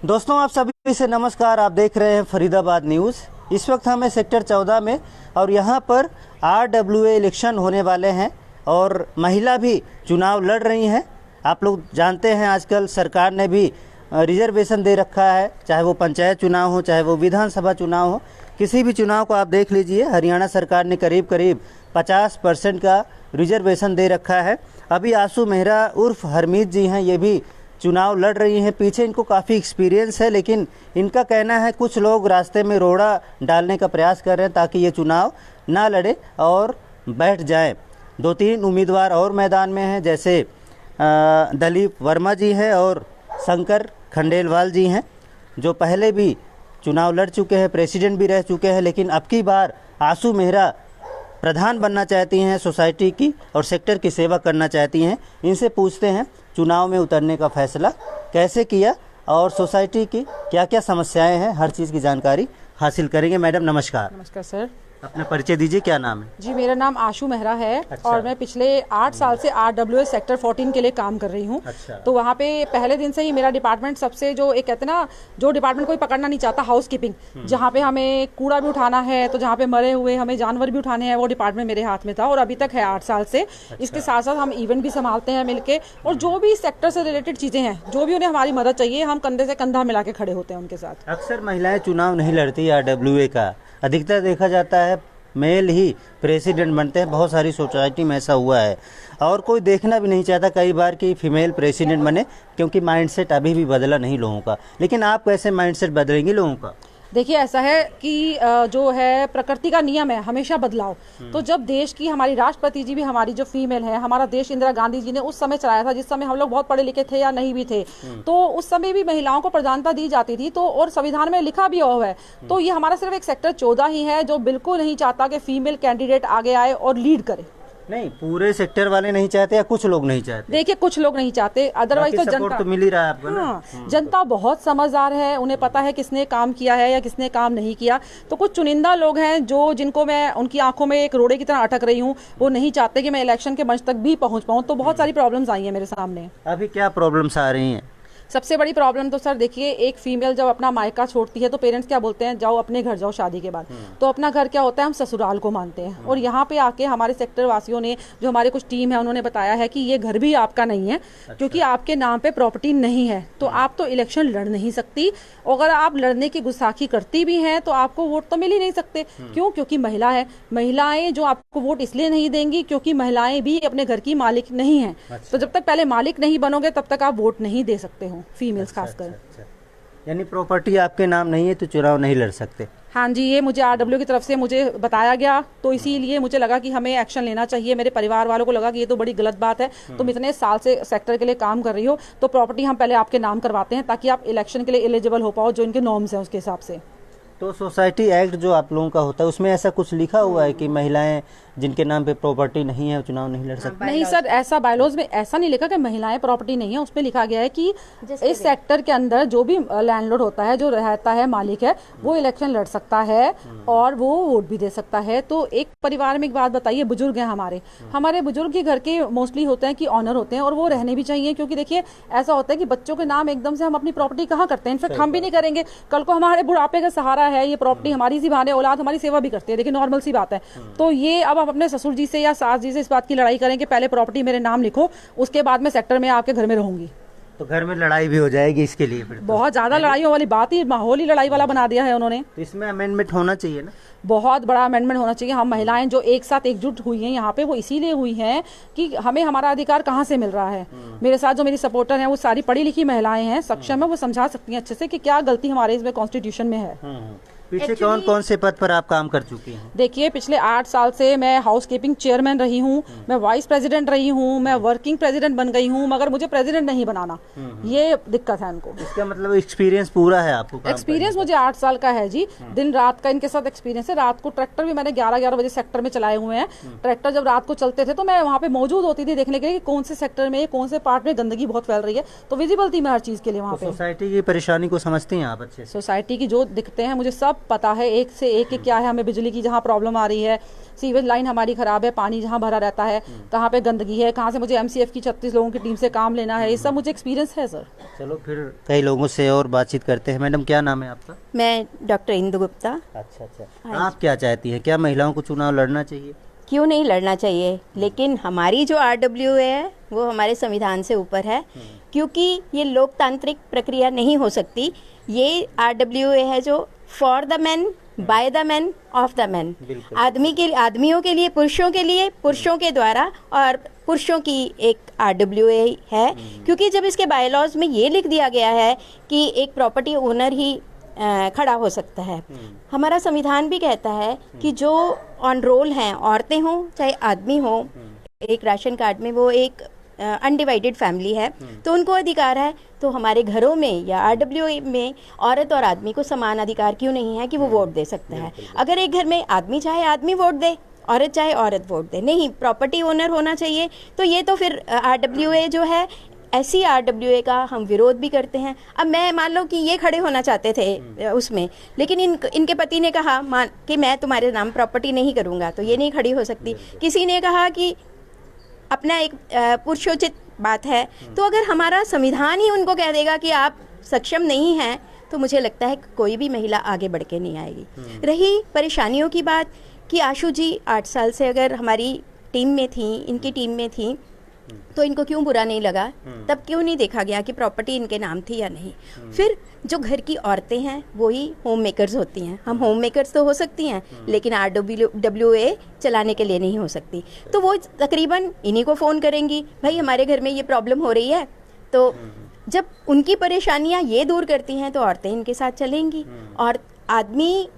दोस्तों आप सभी से नमस्कार। आप देख रहे हैं फरीदाबाद न्यूज़। इस वक्त हमें सेक्टर 14 में और यहाँ पर RWA इलेक्शन होने वाले हैं और महिला भी चुनाव लड़ रही हैं। आप लोग जानते हैं आजकल सरकार ने भी रिजर्वेशन दे रखा है, चाहे वो पंचायत चुनाव हो, चाहे वो विधानसभा चुनाव हो। किसी भी चुनाव को आप देख लीजिए, हरियाणा सरकार ने करीब 50% का रिजर्वेशन दे रखा है। अभी आशू मेहरा उर्फ हरमीत जी हैं, ये भी चुनाव लड़ रही हैं। पीछे इनको काफ़ी एक्सपीरियंस है, लेकिन इनका कहना है कुछ लोग रास्ते में रोड़ा डालने का प्रयास कर रहे हैं ताकि ये चुनाव ना लड़े और बैठ जाएं। 2-3 उम्मीदवार और मैदान में हैं, जैसे दलीप वर्मा जी हैं और शंकर खंडेलवाल जी हैं, जो पहले भी चुनाव लड़ चुके हैं, प्रेसिडेंट भी रह चुके हैं। लेकिन अब की बार आशू मेहरा प्रधान बनना चाहती हैं सोसाइटी की और सेक्टर की सेवा करना चाहती हैं। इनसे पूछते हैं चुनाव में उतरने का फैसला कैसे किया और सोसाइटी की क्या क्या समस्याएं हैं, हर चीज़ की जानकारी हासिल करेंगे। मैडम नमस्कार। नमस्कार सर। अपना परिचय दीजिए, क्या नाम है? जी मेरा नाम आशू मेहरा है। अच्छा। और मैं पिछले 8 साल से RWA सेक्टर 14 के लिए काम कर रही हूँ। अच्छा। तो वहाँ पे पहले दिन से ही मेरा डिपार्टमेंट सबसे जो एक कहते ना, जो डिपार्टमेंट कोई पकड़ना नहीं चाहता, हाउस कीपिंग, जहाँ पे हमें कूड़ा भी उठाना है, तो जहाँ पे मरे हुए हमें जानवर भी उठाने हैं, वो डिपार्टमेंट मेरे हाथ में था और अभी तक है 8 साल से। अच्छा। इसके साथ साथ हम इवेंट भी संभालते हैं मिलके, और जो भी सेक्टर से रिलेटेड चीजें हैं, जो भी उन्हें हमारी मदद चाहिए, हम कंधे से कंधा मिला के खड़े होते हैं उनके साथ। अक्सर महिलाएं चुनाव नहीं लड़ती RWA का, अधिकतर देखा जाता है मेल ही प्रेसिडेंट बनते हैं। बहुत सारी सोसाइटी में ऐसा हुआ है और कोई देखना भी नहीं चाहता कई बार कि फीमेल प्रेसिडेंट बने, क्योंकि माइंडसेट अभी भी बदला नहीं लोगों का। लेकिन आप कैसे माइंडसेट बदलेंगे लोगों का? देखिए ऐसा है कि जो है प्रकृति का नियम है हमेशा बदलाव। तो जब देश की हमारी राष्ट्रपति जी भी हमारी जो फीमेल है, हमारा देश इंदिरा गांधी जी ने उस समय चलाया था जिस समय हम लोग बहुत पढ़े लिखे थे या नहीं भी थे, तो उस समय भी महिलाओं को प्रधानता दी जाती थी, तो और संविधान में लिखा भी हुआ है। तो ये हमारा सिर्फ एक सेक्टर 14 ही है जो बिल्कुल नहीं चाहता कि फीमेल कैंडिडेट आगे आए और लीड करे। नहीं, पूरे सेक्टर वाले नहीं चाहते या कुछ लोग नहीं चाहते? देखिए कुछ लोग नहीं चाहते, अदरवाइज तो जनता तो मिल ही रहा है आपको ना। हाँ, जनता बहुत समझदार है, उन्हें पता है किसने काम किया है या किसने काम नहीं किया। तो कुछ चुनिंदा लोग हैं जो जिनको मैं उनकी आंखों में एक रोड़े की तरह अटक रही हूँ, वो नहीं चाहते कि मैं इलेक्शन के मंच तक भी पहुंच पाऊं। तो बहुत सारी प्रॉब्लम्स आई हैं मेरे सामने। अभी क्या प्रॉब्लम्स आ रही हैं? सबसे बड़ी प्रॉब्लम तो सर देखिए, एक फीमेल जब अपना मायका छोड़ती है तो पेरेंट्स क्या बोलते हैं, जाओ अपने घर जाओ शादी के बाद। तो अपना घर क्या होता है, हम ससुराल को मानते हैं। और यहाँ पे आके हमारे सेक्टर वासियों ने, जो हमारे कुछ टीम है, उन्होंने बताया है कि ये घर भी आपका नहीं है। अच्छा। क्योंकि आपके नाम पे प्रॉपर्टी नहीं है, तो आप तो इलेक्शन लड़ नहीं सकती। अगर आप लड़ने की गुस्ताखी करती भी हैं तो आपको वोट तो मिल ही नहीं सकते। क्यों? क्योंकि महिला है। महिलाएं जो आपको वोट इसलिए नहीं देंगी क्योंकि महिलाएं भी अपने घर की मालिक नहीं है। तो जब तक पहले मालिक नहीं बनोगे तब तक आप वोट नहीं दे सकते हो, फीमेल्स खासकर। अच्छा। यानी प्रॉपर्टी आपके नाम नहीं है तो चुनाव नहीं लड़ सकते? हाँ जी, ये मुझे RWA की तरफ से मुझे बताया गया, तो इसीलिए मुझे लगा कि हमें एक्शन लेना चाहिए। मेरे परिवार वालों को लगा कि ये तो बड़ी गलत बात है, तुम इतने साल से सेक्टर के लिए काम कर रही हो, तो प्रॉपर्टी हम पहले आपके नाम करवाते हैं ताकि आप इलेक्शन के लिए एलिजिबल हो पाओ, जो इनके नॉर्म्स हैं उसके हिसाब से। तो सोसाइटी एक्ट जो आप लोगों का होता है उसमें ऐसा कुछ लिखा हुआ है कि महिलाएं जिनके नाम पे प्रॉपर्टी नहीं है चुनाव नहीं लड़ सकती? नहीं सर, ऐसा बायलॉज में ऐसा नहीं लिखा कि महिलाएं प्रॉपर्टी नहीं है। उसमें लिखा गया है कि इस सेक्टर के अंदर जो भी लैंडलॉर्ड होता है, जो रहता है, मालिक है, वो इलेक्शन लड़ सकता है और वो वोट भी दे सकता है। तो एक परिवार में एक बात बताइए, बुजुर्ग हैं हमारे बुजुर्ग के घर के मोस्टली होते हैं कि ऑनर होते हैं, और वो रहने भी चाहिए। क्योंकि देखिए ऐसा होता है कि बच्चों के नाम एकदम से हम अपनी प्रॉपर्टी कहाँ करते हैं, इनफेक्ट हम भी नहीं करेंगे। कल को हमारे बुढ़ापे का सहारा है ये प्रॉपर्टी, हमारी सी बहाने औलाद हमारी सेवा भी करती है, देखिए नॉर्मल सी बात है। तो ये अब आप अपने ससुर जी से या सास जी से इस बात की लड़ाई करें कि पहले प्रॉपर्टी मेरे नाम लिखो, उसके बाद मैं सेक्टर में आपके घर में रहूंगी, तो घर में लड़ाई भी हो जाएगी इसके लिए। फिर बहुत ज्यादा लड़ाइयों वाली बात ही, माहौल ही लड़ाई वाला बना दिया है उन्होंने। तो इसमें अमेंडमेंट होना चाहिए ना, बहुत बड़ा अमेंडमेंट होना चाहिए। हम महिलाएं जो एक साथ एकजुट हुई हैं यहाँ पे, वो इसीलिए हुई हैं कि हमें हमारा अधिकार कहाँ से मिल रहा है। मेरे साथ जो मेरी सपोर्टर हैं वो सारी पढ़ी लिखी महिलाएं हैं, सक्षम है, वो समझा सकती हैं अच्छे से कि क्या गलती हमारे इसमें कॉन्स्टिट्यूशन में है। पीछे कौन कौन से पद पर आप काम कर चुकी हैं? देखिए पिछले 8 साल से मैं हाउस कीपिंग चेयरमैन रही हूँ, मैं वाइस प्रेसिडेंट रही हूँ, मैं वर्किंग प्रेसिडेंट बन गई हूँ, मगर मुझे प्रेसिडेंट नहीं बनाना, ये दिक्कत है इनको। इसका मतलब एक्सपीरियंस पूरा है आपको? एक्सपीरियंस मुझे 8 साल का है जी, दिन रात का इनके साथ एक्सपीरियंस है। रात को ट्रैक्टर भी मैंने 11-11 बजे सेक्टर में चलाए हुए हैं। ट्रैक्टर जब रात को चलते थे तो मैं वहाँ पे मौजूद होती थी देखने के लिए कि कौन से सेक्टर में, कौन से पार्ट में गंदगी बहुत फैल रही है, तो विजिबल थी मैं हर चीज के लिए वहाँ पे। सोसाइटी की परेशानी को समझती हैं आप अच्छे से? सोसाइटी की जो दिक्कतें हैं मुझे सब पता है एक से एक कि क्या है, हमें बिजली की जहाँ प्रॉब्लम आ रही है, सीवेज लाइन हमारी खराब है, पानी जहाँ भरा रहता है, कहाँ पे गंदगी है, कहाँ से मुझे MCF की 36 लोगों की टीम से काम लेना है, ये सब मुझे एक्सपीरियंस है सर। चलो फिर कई लोगों से और बातचीत करते हैं। मैडम क्या नाम है आपका? मैं डॉक्टर इंदु गुप्ता। अच्छा, आप क्या चाहती हैं, क्या महिलाओं को चुनाव लड़ना चाहिए? क्यों नहीं लड़ना चाहिए, लेकिन हमारी जो RWA है वो हमारे संविधान से ऊपर है, क्योंकि ये लोकतांत्रिक प्रक्रिया नहीं हो सकती। ये RWA है जो for the man, by the man, of the man, आदमियों के लिए, पुरुषों के द्वारा, और पुरुषों की एक RWA है। क्योंकि जब इसके बायलॉज में ये लिख दिया गया है कि एक प्रॉपर्टी ओनर ही खड़ा हो सकता है, हमारा संविधान भी कहता है कि जो ऑन रोल हैं, औरतें हों चाहे आदमी हो, एक राशन कार्ड में वो एक अनडिवाइडेड फैमिली है, तो उनको अधिकार है। तो हमारे घरों में या RWA में औरत और आदमी को समान अधिकार क्यों नहीं है कि वो वोट दे सकता है? अगर एक घर में आदमी चाहे आदमी वोट दे, औरत चाहे औरत वोट दे, नहीं, प्रॉपर्टी ओनर होना चाहिए। तो ये तो फिर RWA जो है, ऐसी RWA का हम विरोध भी करते हैं। अब मैं मान लो कि ये खड़े होना चाहते थे उसमें, लेकिन इनके पति ने कहा कि मैं तुम्हारे नाम प्रॉपर्टी नहीं करूँगा, तो ये नहीं खड़ी हो सकती। किसी ने कहा कि अपना एक पुरुषोचित बात है, तो अगर हमारा संविधान ही उनको कह देगा कि आप सक्षम नहीं हैं, तो मुझे लगता है कि कोई भी महिला आगे बढ़ के नहीं आएगी। रही परेशानियों की बात कि आशु जी 8 साल से अगर हमारी टीम में थी, इनकी टीम में थी, तो इनको क्यों बुरा नहीं लगा? तब क्यों नहीं देखा गया कि प्रॉपर्टी इनके नाम थी या नहीं? फिर जो घर की औरतें हैं वो ही होम मेकर्स होती हैं। हम होम मेकर्स तो हो सकती हैं, लेकिन RWA चलाने के लिए नहीं हो सकती। तो वो तकरीबन इन्हीं को फ़ोन करेंगी, भाई हमारे घर में ये प्रॉब्लम हो रही है। तो जब उनकी परेशानियां ये दूर करती हैं तो औरतें इनके साथ चलेंगी। और आदमी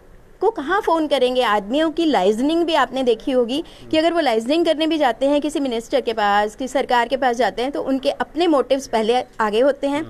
को कहाँ फ़ोन करेंगे? आदमियों की लाइजनिंग भी आपने देखी होगी कि अगर वो लाइजनिंग करने भी जाते हैं किसी मिनिस्टर के पास, किसी सरकार के पास जाते हैं, तो उनके अपने मोटिव्स पहले आगे होते हैं,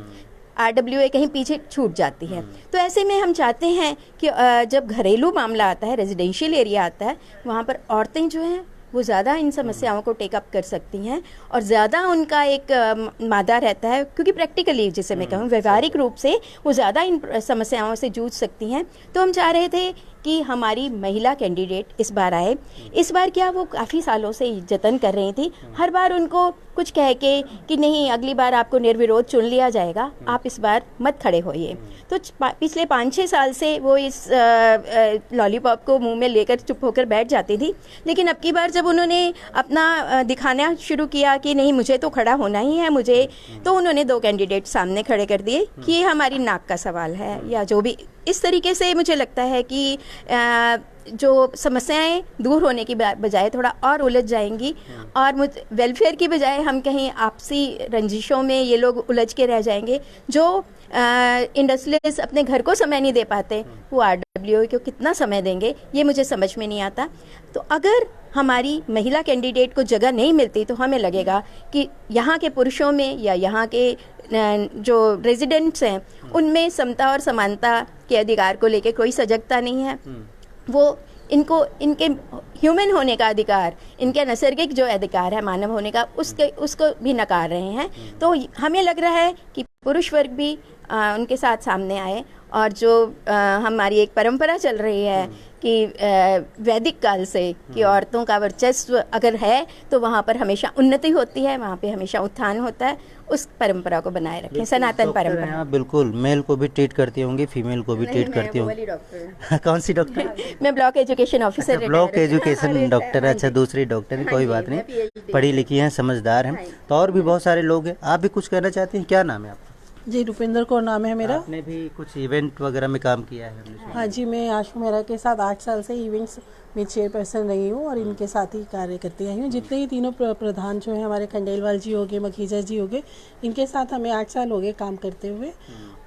RWA कहीं पीछे छूट जाती है। तो ऐसे में हम चाहते हैं कि जब घरेलू मामला आता है, रेजिडेंशियल एरिया आता है, वहाँ पर औरतें जो हैं वो ज़्यादा इन समस्याओं को टेकअप कर सकती हैं और ज़्यादा उनका एक मादा रहता है, क्योंकि प्रैक्टिकली, जिसे मैं कहूँ व्यवहारिक रूप से, वो ज़्यादा इन समस्याओं से जूझ सकती हैं। तो हम चाह रहे थे कि हमारी महिला कैंडिडेट इस बार आए। इस बार क्या, वो काफ़ी सालों से जतन कर रही थी, हर बार उनको कुछ कह के कि नहीं अगली बार आपको निर्विरोध चुन लिया जाएगा, आप इस बार मत खड़े होइए। तो पिछले 5-6 साल से वो इस लॉलीपॉप को मुंह में लेकर चुप होकर बैठ जाती थी, लेकिन अब की बार जब उन्होंने अपना दिखाना शुरू किया कि नहीं मुझे तो खड़ा होना ही है मुझे, तो उन्होंने 2 कैंडिडेट सामने खड़े कर दिए कि ये हमारी नाक का सवाल है या जो भी। इस तरीके से मुझे लगता है कि जो समस्याएं दूर होने की बजाय थोड़ा और उलझ जाएंगी, और वेलफेयर की बजाय हम कहीं आपसी रंजिशों में ये लोग उलझ के रह जाएंगे। जो इंडस्ट्रियलिस्ट अपने घर को समय नहीं दे पाते, वो RWA को कितना समय देंगे, ये मुझे समझ में नहीं आता। तो अगर हमारी महिला कैंडिडेट को जगह नहीं मिलती, तो हमें लगेगा कि यहाँ के पुरुषों में या यहाँ के जो रेजिडेंट्स हैं उनमें समता और समानता के अधिकार को लेके कोई सजगता नहीं है। वो इनके ह्यूमन होने का अधिकार, इनके नैसर्गिक जो अधिकार है मानव होने का, उसको भी नकार रहे हैं। तो हमें लग रहा है कि पुरुष वर्ग भी उनके साथ सामने आए, और जो हमारी एक परंपरा चल रही है कि वैदिक काल से कि औरतों का वर्चस्व अगर है तो वहाँ पर हमेशा उन्नति होती है, वहाँ पे हमेशा उत्थान होता है, उस परंपरा को बनाए रखें, सनातन परंपरा। बिल्कुल, मेल को भी ट्रीट करती होंगी, फीमेल को भी ट्रीट करती होंगी। कौन सी डॉक्टर? मैं block education officer. Block education doctor, अच्छा दूसरी डॉक्टर है, कोई बात नहीं, पढ़ी लिखी हैं, समझदार हैं। तो और भी बहुत सारे लोग हैं, आप भी कुछ कहना चाहते हैं? क्या नाम है आपका? जी, रुपिंदर कौर नाम है मेरा। आपने भी कुछ इवेंट वगैरह में काम किया है? हाँ जी, मैं आशु मेहरा के साथ 8 साल से इवेंट्स में चेयरपर्सन रही हूँ और इनके साथ ही कार्य करती आई हूँ। जितने ही तीनों प्रधान जो हैं हमारे खंडेलवाल जी हो गए, मखीजा जी हो गए, इनके साथ हमें 8 साल हो गए काम करते हुए।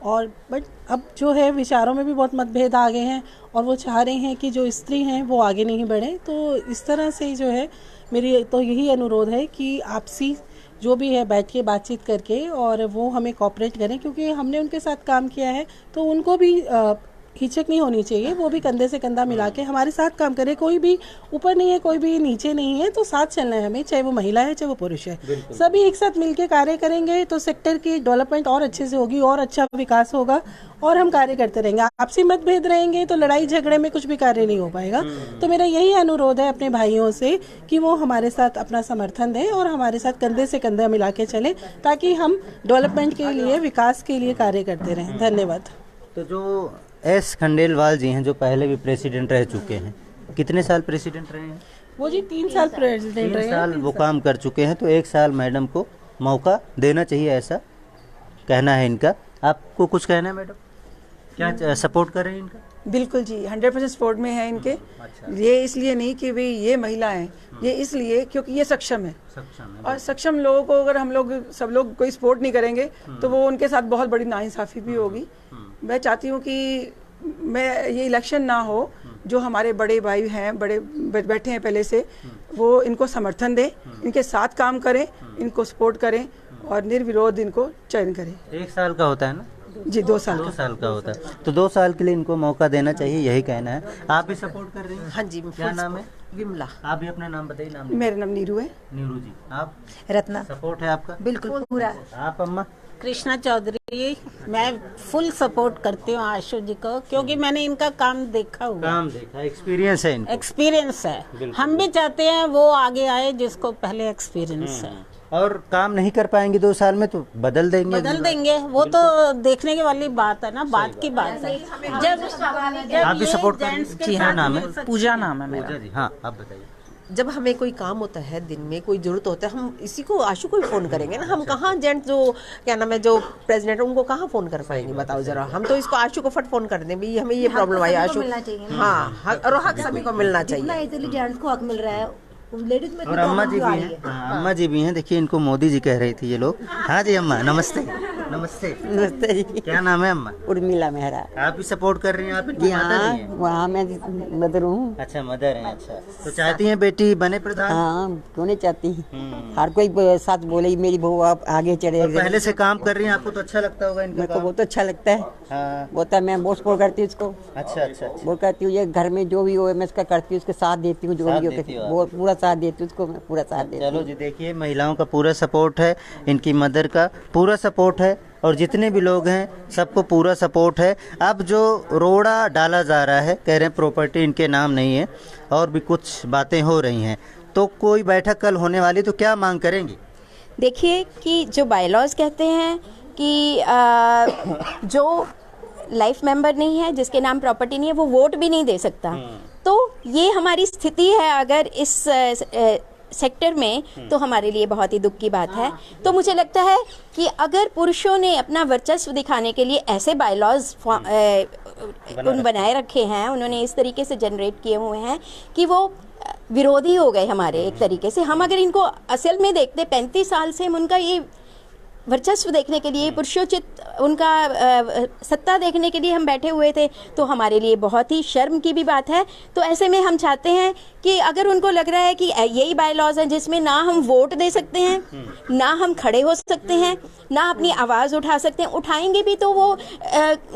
और बट अब जो है विचारों में भी बहुत मतभेद आ गए हैं और वो चाह रहे हैं कि जो स्त्री हैं वो आगे नहीं बढ़े। तो इस तरह से जो है मेरी तो यही अनुरोध है कि आपसी जो भी है बैठ के बातचीत करके और वो हमें कोऑपरेट करें, क्योंकि हमने उनके साथ काम किया है तो उनको भी हिचक नहीं होनी चाहिए, वो भी कंधे से कंधा मिला के हमारे साथ काम करे। कोई भी ऊपर नहीं है, कोई भी नीचे नहीं है, तो साथ चलना है हमें, चाहे वो महिला है चाहे वो पुरुष है। सभी एक साथ मिलके कार्य करेंगे तो सेक्टर की डेवलपमेंट और अच्छे से होगी और अच्छा विकास होगा और हम कार्य करते रहेंगे। आपसी मतभेद रहेंगे तो लड़ाई झगड़े में कुछ भी कार्य नहीं हो पाएगा। तो मेरा यही अनुरोध है अपने भाइयों से कि वो हमारे साथ अपना समर्थन दें और हमारे साथ कंधे से कंधा मिला के चले, ताकि हम डेवलपमेंट के लिए, विकास के लिए कार्य करते रहें। धन्यवाद। तो जो एस खंडेलवाल जी हैं, जो पहले भी प्रेसिडेंट रह चुके हैं, कितने साल प्रेसिडेंट रहे हैं? वो जी 3 साल प्रेसिडेंट 3 रहे साल वो काम कर चुके हैं, तो 1 साल मैडम को मौका देना चाहिए, ऐसा कहना है इनका। आपको कुछ कहना है मैडम? क्या सपोर्ट कर रहे हैं इनका? बिल्कुल जी, 100% सपोर्ट में है इनके। अच्छा। ये इसलिए नहीं कि भाई ये महिला है, ये इसलिए क्योंकि ये सक्षम है। और सक्षम लोगों को अगर हम लोग सब लोग कोई सपोर्ट नहीं करेंगे तो वो उनके साथ बहुत बड़ी नाइंसाफी भी होगी। मैं चाहती हूँ कि मैं ये इलेक्शन ना हो, जो हमारे बड़े भाई हैं, बड़े बैठे हैं पहले से, वो इनको समर्थन दें, इनके साथ काम करें, इनको सपोर्ट करें और निर्विरोध इनको चयन करें। 1 साल का होता है ना जी, 2 साल 2 साल का होता है, तो 2 साल के लिए इनको मौका देना चाहिए, यही कहना है। आप भी सपोर्ट कर रही हैं? हाँ जी, क्या नाम है? विमला। आप भी अपना नाम बताइए। नाम मेरा नाम नीरू है। नीरू जी, आप? रत्ना। सपोर्ट है आपका? बिल्कुल पूरा। आप अम्मा? कृष्णा चौधरी। मैं फुल सपोर्ट करती हूँ आशु जी को, क्योंकि मैंने इनका काम देखा हुआ, काम देखा, एक्सपीरियंस है इनको। एक्सपीरियंस है। हम भी चाहते हैं वो आगे आए जिसको पहले एक्सपीरियंस है। और काम नहीं कर पाएंगे 2 साल में तो बदल देंगे। वो तो देखने की वाली बात है ना, बात की बात है। आप भी सपोर्ट कर? जी हाँ, नाम है पूजा, नाम है मेरा। पूजा जी। हाँ, आप बताइए। जब हमें कोई काम होता है, दिन में कोई जरूरत होता है, हम इसी को, आशु को ही फोन करेंगे ना। हम कहाँ जेंट जो क्या नाम है, जो प्रेसिडेंट है, उनको कहाँ फोन कर पाएंगे बताओ जरा। हम तो इसको आशु को फट फोन कर दें, भाई हमें ये प्रॉब्लम आई आशु। हाँ, और हक सभी को मिलना चाहिए। इजीली जेंट्स को हक मिल रहा है, लेडीज में और अम्मा जी भी हैं। हाँ, अम्मा जी भी हैं। देखिए, इनको मोदी जी कह रही थी ये लोग। हाँ जी अम्मा, नमस्ते। नमस्ते। नमस्ते जी। क्या नाम है अम्मा? उर्मिला मेहरा। आप भी सपोर्ट कर रही हैं? आप इनकी माता जी हैं? वहाँ मैं मदर हूँ। अच्छा, मदर हैं। अच्छा, तो चाहती हैं बेटी बने प्रधान? हाँ, क्यों नहीं चाहती। हर कोई साथ बोले मेरी बहू आप आगे चढ़े। और पहले से काम कर रही हैं, आपको तो अच्छा लगता होगा इनका मेरे को काम? बहुत अच्छा लगता है। हाँ। बोलता है, मैं बहुत सपोर्ट करती हूँ उसको। अच्छा अच्छा अच्छा। बोल करती हूँ, ये घर में जो भी हो मैं उसका करती हूँ, उसके साथ देती हूँ, जो साथ भी देती हो हो आप? वो पूरा साथ देती हूँ उसको, मैं पूरा साथ देती हूँ। चलो जी, देखिए महिलाओं का पूरा सपोर्ट है, इनकी मदर का पूरा सपोर्ट है, और जितने भी लोग हैं सबको पूरा सपोर्ट है। अब जो रोड़ा डाला जा रहा है, कह रहे हैं प्रॉपर्टी इनके नाम नहीं है, और भी कुछ बातें हो रही हैं, तो कोई बैठक कल होने वाली, तो क्या मांग करेंगे? देखिए कि जो बायलॉज कहते हैं कि जो लाइफ मेंबर नहीं है, जिसके नाम प्रॉपर्टी नहीं है, वो वोट भी नहीं दे सकता। तो ये हमारी स्थिति है अगर इस सेक्टर में, तो हमारे लिए बहुत ही दुख की बात है। तो मुझे लगता है कि अगर पुरुषों ने अपना वर्चस्व दिखाने के लिए ऐसे बायलॉज बनाए रखे हैं, उन्होंने इस तरीके से जनरेट किए हुए हैं कि वो विरोधी हो गए हमारे एक तरीके से। हम अगर इनको असल में देखते, 35 साल से हम उनका ये वर्चस्व देखने के लिए, पुरुषोचित उनका सत्ता देखने के लिए हम बैठे हुए थे, तो हमारे लिए बहुत ही शर्म की भी बात है। तो ऐसे में हम चाहते हैं कि अगर उनको लग रहा है कि यही बायलॉज हैं जिसमें ना हम वोट दे सकते हैं, ना हम खड़े हो सकते हैं, ना अपनी आवाज़ उठा सकते हैं, उठाएंगे भी तो वो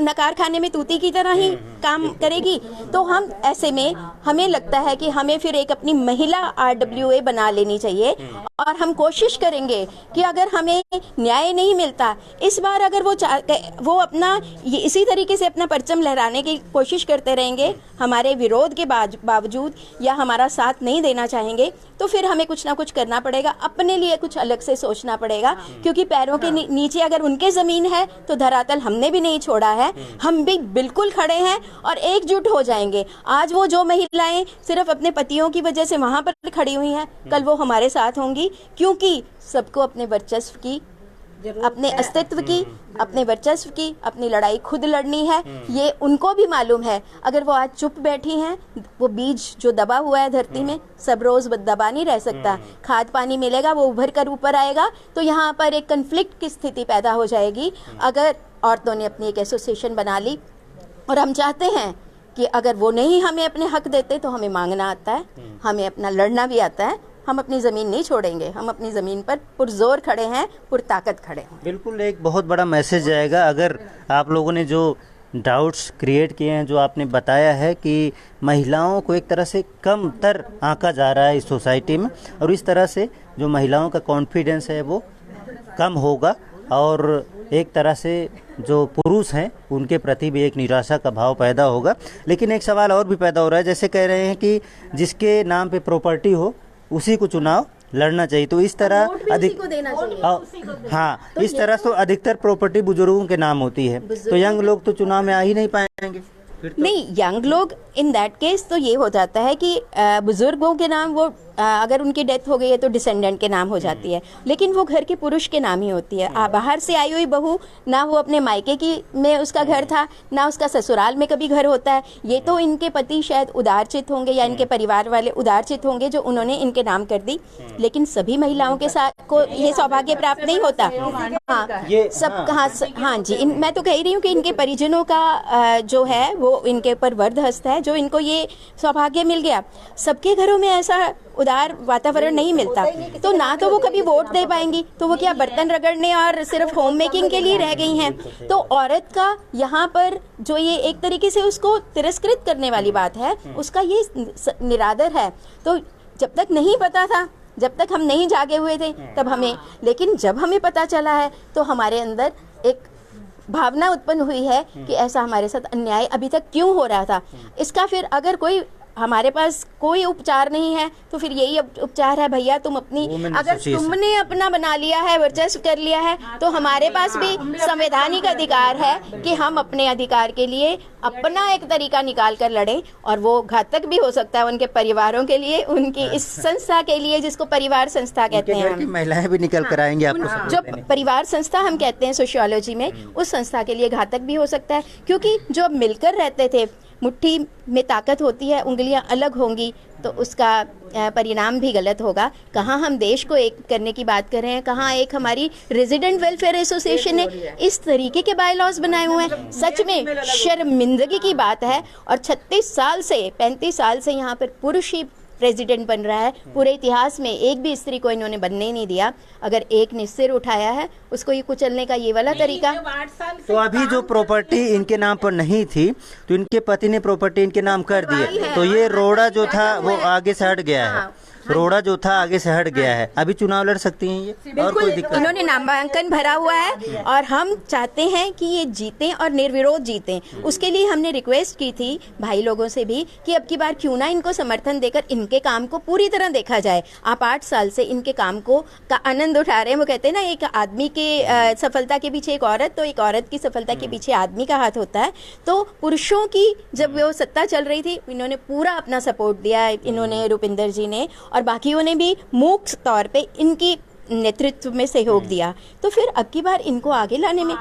नकार खाने में तूती की तरह ही काम करेगी। तो हम ऐसे में हमें लगता है कि हमें फिर एक अपनी महिला RWA बना लेनी चाहिए, और हम कोशिश करेंगे कि अगर हमें न्याय नहीं मिलता इस बार, अगर वो अपना इसी तरीके से अपना परचम लहराने की कोशिश करते रहेंगे, हमारे विरोध के बावजूद, या हमारा साथ नहीं देना चाहेंगे, तो फिर हमें कुछ ना कुछ करना पड़ेगा, अपने लिए कुछ अलग से सोचना पड़ेगा। क्योंकि पैरों के नीचे अगर उनके ज़मीन है तो धरातल हमने भी नहीं छोड़ा है, हम भी बिल्कुल खड़े हैं और एकजुट हो जाएंगे। आज वो जो महिलाएं सिर्फ अपने पतियों की वजह से वहाँ पर खड़ी हुई हैं, कल वो हमारे साथ होंगी, क्योंकि सबको अपने वर्चस्व की, अपने अस्तित्व की, अपने वर्चस्व की, अपनी लड़ाई खुद लड़नी है। ये उनको भी मालूम है। अगर वो आज चुप बैठी हैं, वो बीज जो दबा हुआ है धरती में, सब रोज दबा नहीं रह सकता। खाद पानी मिलेगा, वो उभर कर ऊपर आएगा, तो यहाँ पर एक कन्फ्लिक्ट की स्थिति पैदा हो जाएगी। अगर औरतों ने अपनी एक एसोसिएशन बना ली, और हम चाहते हैं कि अगर वो नहीं हमें अपने हक देते, तो हमें मांगना आता है, हमें अपना लड़ना भी आता है। हम अपनी ज़मीन नहीं छोड़ेंगे, हम अपनी ज़मीन पर पुरजोर खड़े हैं, पुरताकत खड़े हैं। बिल्कुल, एक बहुत बड़ा मैसेज जाएगा। अगर आप लोगों ने जो डाउट्स क्रिएट किए हैं, जो आपने बताया है कि महिलाओं को एक तरह से कम तर आंका जा रहा है इस सोसाइटी में, और इस तरह से जो महिलाओं का कॉन्फिडेंस है वो कम होगा, और एक तरह से जो पुरुष हैं उनके प्रति भी एक निराशा का भाव पैदा होगा। लेकिन एक सवाल और भी पैदा हो रहा है, जैसे कह रहे हैं कि जिसके नाम पे प्रॉपर्टी हो उसी को चुनाव लड़ना चाहिए, तो इस तरह हाँ, इस तरह तो अधिकतर प्रॉपर्टी बुजुर्गों के नाम होती है, तो यंग लोग तो चुनाव में आ ही नहीं पाएंगे। नहीं, यंग लोग इन दैट केस तो ये हो जाता है कि बुजुर्गों के नाम वो अगर उनकी डेथ हो गई है तो डिसेंडेंट के नाम हो जाती है, लेकिन वो घर के पुरुष के नाम ही होती है। बाहर से आई हुई बहू, ना वो अपने मायके की में उसका घर था, ना उसका ससुराल में कभी घर होता है। ये तो इनके पति शायद उदारचित होंगे या इनके परिवार वाले उदारचित होंगे जो उन्होंने इनके नाम कर दी, लेकिन सभी महिलाओं के साथ को ये सौभाग्य प्राप्त नहीं होता। हाँ, सब हाँ जी, मैं तो कह रही हूँ कि इनके परिजनों का जो है वो इनके ऊपर वर्द हस्त है, जो इनको ये सौभाग्य मिल गया। सबके घरों में ऐसा उदार वातावरण नहीं मिलता, तो ना तो वो कभी वोट दे पाएंगी, तो वो क्या बर्तन रगड़ने और सिर्फ होम मेकिंग के लिए रह गई हैं। तो औरत का यहाँ पर जो ये एक तरीके से उसको तिरस्कृत करने वाली बात है, उसका ये निरादर है। तो जब तक नहीं पता था, जब तक हम नहीं जागे हुए थे तब हमें, लेकिन जब हमें पता चला है तो हमारे अंदर एक भावना उत्पन्न हुई है कि ऐसा हमारे साथ अन्याय अभी तक क्यों हो रहा था। इसका फिर अगर कोई हमारे पास कोई उपचार नहीं है तो फिर यही उपचार है, भैया तुम अपनी, अगर तुमने अपना बना लिया है, वर्चस्व कर लिया है, तो हमारे पास भी संवैधानिक अधिकार है कि हम अपने अधिकार के लिए अपना एक तरीका निकाल कर लड़ें, और वो घातक भी हो सकता है उनके परिवारों के लिए, उनकी इस संस्था के लिए जिसको परिवार संस्था कहते हैं। महिलाएं भी निकल कर आएंगी आपको, जो परिवार संस्था हम कहते हैं सोशियोलॉजी में, उस संस्था के लिए घातक भी हो सकता है, क्योंकि जो अब मिलकर रहते थे, मुट्ठी में ताकत होती है, उंगलियां अलग होंगी तो उसका परिणाम भी गलत होगा। कहाँ हम देश को एक करने की बात कर रहे हैं, कहाँ एक हमारी रेजिडेंट वेलफेयर एसोसिएशन ने इस तरीके के बाय लॉज बनाए हुए हैं। सच में शर्मिंदगी की बात है। और 35 साल से यहाँ पर पुरुष ही प्रेसिडेंट बन रहा है। पूरे इतिहास में एक भी स्त्री को इन्होंने बनने ही नहीं दिया। अगर एक ने सिर उठाया है उसको ये कुचलने का ये वाला तरीका। तो अभी जो प्रॉपर्टी इनके नाम पर नहीं थी तो इनके पति ने प्रॉपर्टी इनके नाम कर दिए, तो ये रोड़ा जो था वो आगे से हट गया है, रोड़ा जो था आगे से हट गया है। अभी चुनाव लड़ सकती हैं ये, और कोई दिक्कत? इन्होंने नामांकन भरा हुआ है और हम चाहते हैं कि ये जीतें और निर्विरोध जीतें। उसके लिए हमने रिक्वेस्ट की थी भाई लोगों से भी कि अब की बार क्यों ना इनको समर्थन देकर इनके काम को पूरी तरह देखा जाए। आप 8 साल से इनके काम का आनंद उठा रहे हैं। वो कहते हैं ना, एक आदमी के सफलता के पीछे एक औरत, तो एक औरत की सफलता के पीछे आदमी का हाथ होता है। तो पुरुषों की जब वो सत्ता चल रही थी, इन्होंने पूरा अपना सपोर्ट दिया, इन्होंने रूपिंदर जी ने और बाकियों ने भी मूक तौर पे इनकी नेतृत्व में सहयोग दिया। तो फिर अब की बार इनको आगे लाने में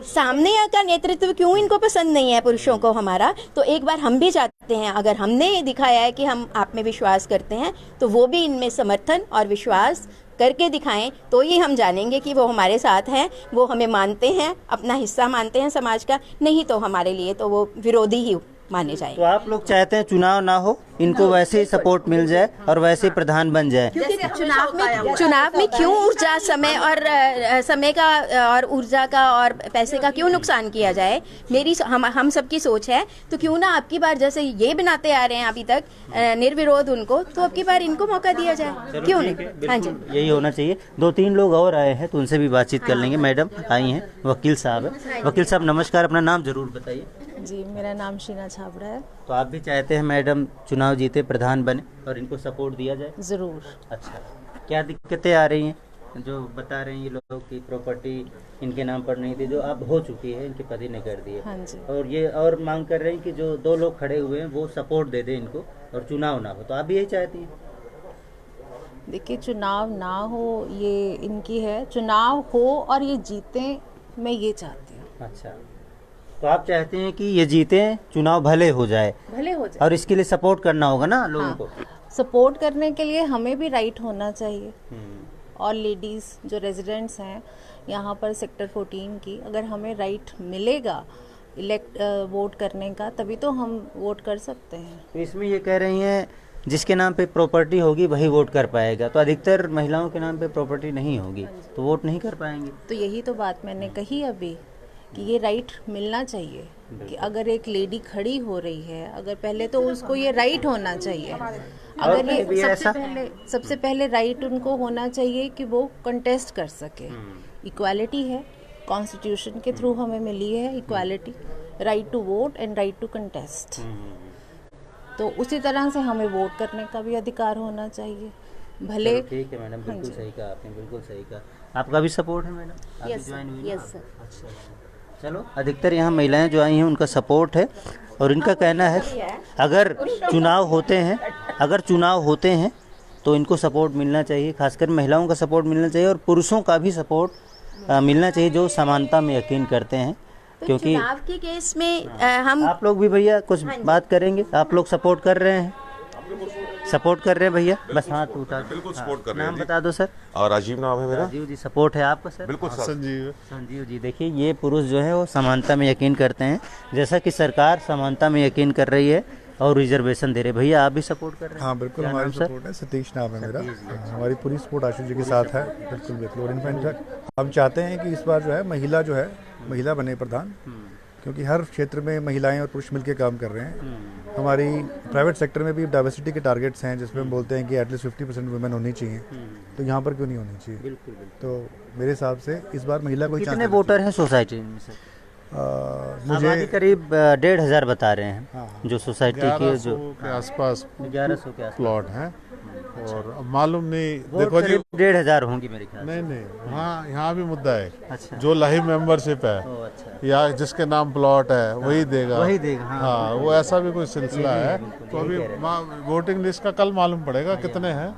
सामने का नेतृत्व क्यों इनको पसंद नहीं है पुरुषों को हमारा, तो एक बार हम भी चाहते हैं, अगर हमने दिखाया है कि हम आप में विश्वास करते हैं तो वो भी इनमें समर्थन और विश्वास करके दिखाएं, तो ही हम जानेंगे कि वो हमारे साथ हैं, वो हमें मानते हैं, अपना हिस्सा मानते हैं समाज का। नहीं तो हमारे लिए तो वो विरोधी ही माने जाए। तो आप लोग चाहते हैं चुनाव ना हो, इनको वैसे ही सपोर्ट मिल जाए और वैसे ही प्रधान बन जाए? क्योंकि चुनाव में क्यों ऊर्जा, समय और समय का और ऊर्जा का और पैसे का क्यों नुकसान किया जाए? मेरी हम सबकी सोच है, तो क्यों ना आपकी बार जैसे ये बनाते आ रहे हैं अभी तक निर्विरोध उनको, तो अब की बार इनको मौका दिया जाए, क्यों नहीं? हाँ जी, यही होना चाहिए। 2-3 लोग और आए हैं तो उनसे भी बातचीत कर लेंगे। मैडम आई हैं, वकील साहब है। वकील साहब नमस्कार, अपना नाम जरूर बताइए। जी, मेरा नाम शीना छाबड़ा है। तो आप भी चाहते हैं मैडम चुनाव जीते, प्रधान बने और इनको सपोर्ट दिया जाए? ज़रूर। अच्छा, क्या दिक्कतें आ रही हैं जो बता रहे हैं ये लोग की प्रॉपर्टी इनके नाम पर नहीं थी, जो अब हो चुकी है, इनके पति ने कर दी है? हाँ जी। और ये और मांग कर रहे हैं कि जो 2 लोग खड़े हुए हैं वो सपोर्ट दे दें इनको और चुनाव ना हो, तो आप भी यही चाहती हैं? देखिए, चुनाव ना हो ये इनकी है, चुनाव हो और ये जीते, मैं ये चाहती हूँ। अच्छा, तो आप चाहते हैं कि ये जीते, चुनाव भले हो जाए, और इसके लिए सपोर्ट करना होगा ना लोगों को? सपोर्ट करने के लिए हमें भी राइट होना चाहिए। और लेडीज़ जो रेजिडेंट्स हैं यहाँ पर सेक्टर 14 की, अगर हमें राइट मिलेगा वोट करने का, तभी तो हम वोट कर सकते हैं। तो इसमें ये कह रही हैं जिसके नाम पे प्रॉपर्टी होगी वही वोट कर पाएगा, तो अधिकतर महिलाओं के नाम पे प्रॉपर्टी नहीं होगी तो वोट नहीं कर पाएंगे। तो यही तो बात मैंने कही अभी कि ये राइट मिलना चाहिए कि अगर एक लेडी खड़ी हो रही है, अगर पहले तो उसको ये राइट होना चाहिए, अगर ये सबसे पहले राइट उनको होना चाहिए कि वो कंटेस्ट कर सके। इक्वालिटी है, कॉन्स्टिट्यूशन के थ्रू हमें मिली है equality, right to vote and right to contest. तो उसी तरह से हमें वोट करने का भी अधिकार होना चाहिए। भले ठीक है मैडम, बिल्कुल सही कहा आपने, बिल्कुल सही कहा। आपका भी सपोर्ट है मैडम? आप भी ज्वाइन हुई? Yes sir. अच्छा, चलो अधिकतर यहाँ महिलाएं जो आई हैं उनका सपोर्ट है और इनका कहना है अगर चुनाव होते हैं तो इनको सपोर्ट मिलना चाहिए, खासकर महिलाओं का सपोर्ट मिलना चाहिए और पुरुषों का भी सपोर्ट मिलना चाहिए जो समानता में यकीन करते हैं। तो क्योंकि चुनाव के केस में हम आप लोग भी भैया कुछ बात करेंगे? आप लोग सपोर्ट कर रहे हैं? सपोर्ट कर रहे हैं भैया? बस हाथ उठा। बिल्कुल सपोर्ट कर रहे हैं। नाम बता दो सर। और राजीव नाम है मेरा। राजीव जी, सपोर्ट है आपका सर? बिल्कुल सर। संजीव जी, देखिए ये पुरुष जो है वो समानता में यकीन करते हैं, जैसा कि सरकार समानता में यकीन कर रही है और रिजर्वेशन दे रहे। भैया आप भी सपोर्ट कर रहे हैं? हाँ बिल्कुल, हमारी सपोर्ट है। सतीश नाम है मेरा। हमारी पूरी सपोर्ट आशीष जी के साथ है। बिल्कुल बिल्कुल। और इनफैक्ट हम चाहते हैं कि इस बार जो है महिला बने प्रधान, क्योंकि हर क्षेत्र में महिलाएं और पुरुष मिलकर काम कर रहे हैं। हमारी प्राइवेट सेक्टर में भी डाइवर्सिटी के टारगेट्स हैं जिसमें हम बोलते हैं कि एटलीस्ट 50% वुमेन होनी चाहिए, तो यहाँ पर क्यों नहीं होनी चाहिए? बिल्कुल। तो मेरे हिसाब से इस बार महिला को कितने वोटर हैं सोसाइटी में सर? मुझे करीब 1,500 बता रहे हैं जो सोसाइटी के जो के आसपास 1100 के आसपास प्लॉट हैं। और अब मालूम नहीं, देखो जी 1,500 होंगी मेरे ख्याल से। नहीं हाँ, यहाँ भी मुद्दा है। अच्छा। जो लाइव मेंबरशिप है अच्छा। या जिसके नाम प्लॉट है वही देगा। हाँ, वो ऐसा भी कोई सिलसिला है। तो अभी वोटिंग लिस्ट का कल मालूम पड़ेगा कितने हैं।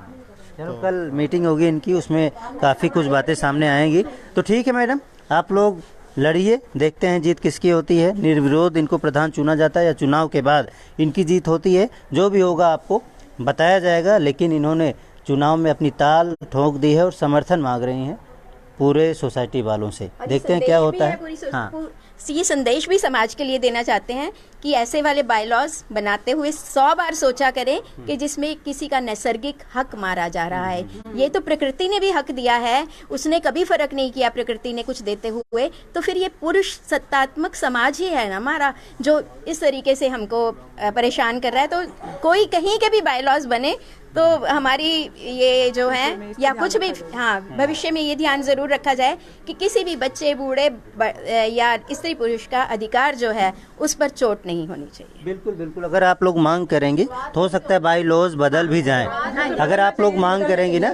चलो कल मीटिंग होगी इनकी, उसमें काफ़ी कुछ बातें सामने आएंगी। तो ठीक है मैडम, आप लोग लड़िए, देखते हैं जीत किसकी होती है। निर्विरोध इनको प्रधान चुना जाता है या चुनाव के बाद इनकी जीत होती है, जो भी होगा आपको बताया जाएगा। लेकिन इन्होंने चुनाव में अपनी ताल ठोक दी है और समर्थन मांग रही हैं पूरे सोसाइटी वालों से। देखते हैं क्या होता है। हाँ, ये संदेश भी समाज के लिए देना चाहते हैं कि ऐसे वाले बायलॉज बनाते हुए 100 बार सोचा करें कि जिसमें किसी का नैसर्गिक हक मारा जा रहा है। ये तो प्रकृति ने भी हक दिया है, उसने कभी फर्क नहीं किया प्रकृति ने कुछ देते हुए। तो फिर ये पुरुष सत्तात्मक समाज ही है ना हमारा, जो इस तरीके से हमको परेशान कर रहा है। तो कोई कहीं के भी बायलॉज बने तो हमारी ये जो है या कुछ भी, हाँ, भविष्य में ये ध्यान जरूर रखा जाए कि किसी भी बच्चे, बूढ़े या स्त्री पुरुष का अधिकार जो है उस पर चोट नहीं होनी चाहिए। बिल्कुल बिल्कुल। अगर आप लोग मांग करेंगे तो हो सकता है बाई लॉज बदल भी जाएं। अगर आप लोग मांग करेंगे ना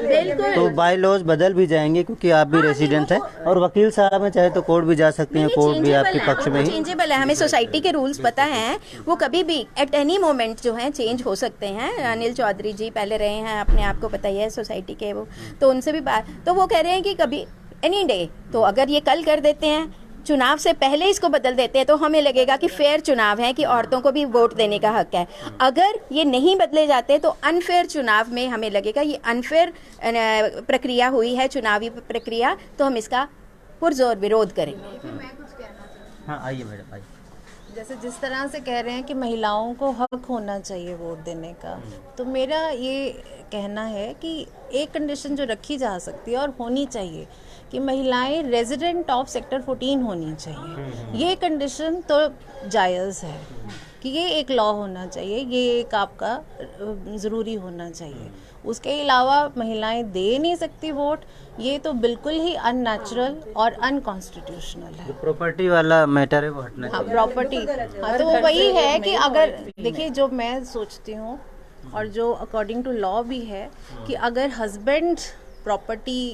तो बाई लॉज बदल भी जाएंगे, क्योंकि आप भी रेसिडेंट हैं और वकील साहब में चाहे तो कोर्ट भी जा सकते हैं, कोर्ट भी आपके पक्ष में ही चेंजेबल है। हमें सोसाइटी के रूल्स पता हैं, वो कभी भी एट एनी मोमेंट जो है चेंज हो सकते हैं। अनिल चौधरी जी पहले रहे हैं, अपने आप को पता ही है सोसाइटी के, वो तो उनसे भी बात, तो वो कह रहे हैं कि कभी एनी डे। तो अगर ये कल कर देते हैं, चुनाव से पहले इसको बदल देते हैं, तो हमें लगेगा कि फेयर चुनाव है, कि औरतों को भी वोट देने का हक है। अगर ये नहीं बदले जाते तो अनफेयर चुनाव में हमें लगेगा ये अनफेयर प्रक्रिया हुई है, चुनावी प्रक्रिया, तो हम इसका पुरजोर विरोध करेंगे। हाँ आइए मैडम, आइए। जैसे जिस तरह से कह रहे हैं कि महिलाओं को हक होना चाहिए वोट देने का, तो मेरा ये कहना है कि एक कंडीशन जो रखी जा सकती है और होनी चाहिए कि महिलाएं रेजिडेंट ऑफ सेक्टर 14 होनी चाहिए। ये कंडीशन तो जायज़ है कि ये एक लॉ होना चाहिए, ये एक आपका ज़रूरी होना चाहिए। उसके अलावा महिलाएं दे नहीं सकती वोट, ये तो बिल्कुल ही अननेचुरल और अनकॉन्स्टिट्यूशनल है। प्रॉपर्टी वाला मैटर है वो हटना चाहिए। हाँ, प्रॉपर्टी, हाँ, तो वही है कि अगर देखिए, जो मैं सोचती हूँ और जो अकॉर्डिंग टू लॉ भी है कि अगर हस्बैंड प्रॉपर्टी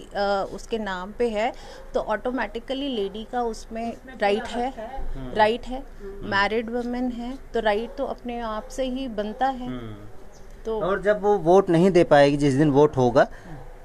उसके नाम पे है तो ऑटोमेटिकली लेडी का उसमें राइट है। मैरिड वुमेन है तो राइट तो अपने आप से ही बनता है। तो और जब वो वोट नहीं दे पाएगी, जिस दिन वोट होगा,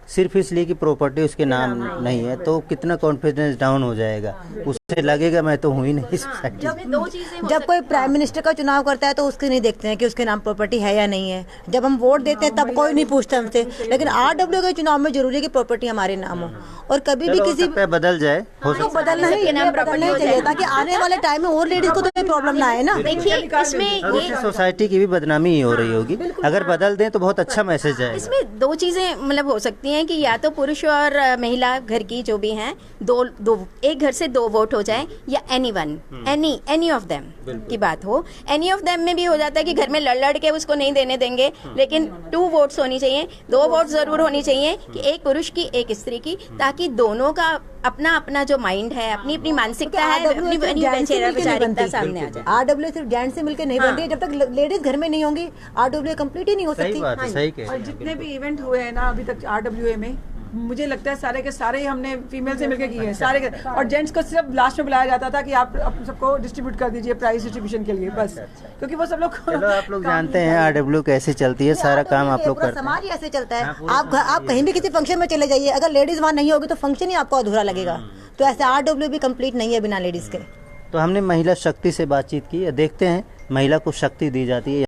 सिर्फ इसलिए कि प्रॉपर्टी उसके नाम नहीं है, तो कितना कॉन्फिडेंस डाउन हो जाएगा, उससे लगेगा मैं तो हूँ ही नहीं सोसाइटी। जब कोई प्राइम मिनिस्टर का चुनाव करता है तो उसके नहीं देखते हैं कि उसके नाम प्रॉपर्टी है या नहीं है। जब हम वोट देते हैं तब कोई नहीं पूछता हमसे, लेकिन RW के चुनाव में जरूरी है कि प्रॉपर्टी हमारे नाम हो। और कभी भी किसी पे बदल जाए, हो तो बदलना ही चाहिए ताकि आने वाले टाइम में और लेडीज को तो प्रॉब्लम ना आए ना। देखिए इसमें ये सोसाइटी की भी बदनामी ही हो रही होगी। अगर बदल दें तो बहुत अच्छा मैसेज आएगा। इसमें दो चीजें मतलब हो सकती हैं कि या तो पुरुष और महिला घर की जो भी हैं, दो एक घर से 2 वोट हो जाए या एनीवन, एनी ऑफ देम की बात हो, एनी ऑफ देम में भी हो जाता है कि घर में लड़ के उसको नहीं देने देंगे, लेकिन 2 वोट्स होनी चाहिए, 2 वोट जरूर होनी चाहिए कि एक पुरुष की एक स्त्री की, ताकि दोनों का अपना अपना जो माइंड है, अपनी अपनी मानसिकता है, अपनी वैचारिकता सामने आ जाए। RWA सिर्फ जेंट्स से मिलकर नहीं बनती है, जब तक लेडीज घर में नहीं होंगी RWA कंप्लीट ही नहीं हो सकती। सही कह और जितने भी इवेंट हुए हैं ना अभी तक RWA में, मुझे लगता है सारे के सारे हमने फीमेल से मिलकर किए हैं सारे के, और जेंट्स को सिर्फ लास्ट में बुलाया जाता था कि आप सबको डिस्ट्रीब्यूट कर दीजिए प्राइज डिस्ट्रीब्यूशन के लिए, बस। क्योंकि वो सब लोग चलो आप लोग जानते हैं RWA कैसे चलती है, सारा काम आप लोग करते हैं। समाज ही ऐसे चलता है। आप कहीं भी किसी फंक्शन में चले जाइए, अगर लेडीज वहाँ नहीं होगी तो फंक्शन ही आपको अधूरा लगेगा। तो ऐसे RWA भी कंप्लीट नहीं है बिना लेडीज के। तो हमने महिला शक्ति से बातचीत की, देखते हैं महिला को शक्ति दी जाती है।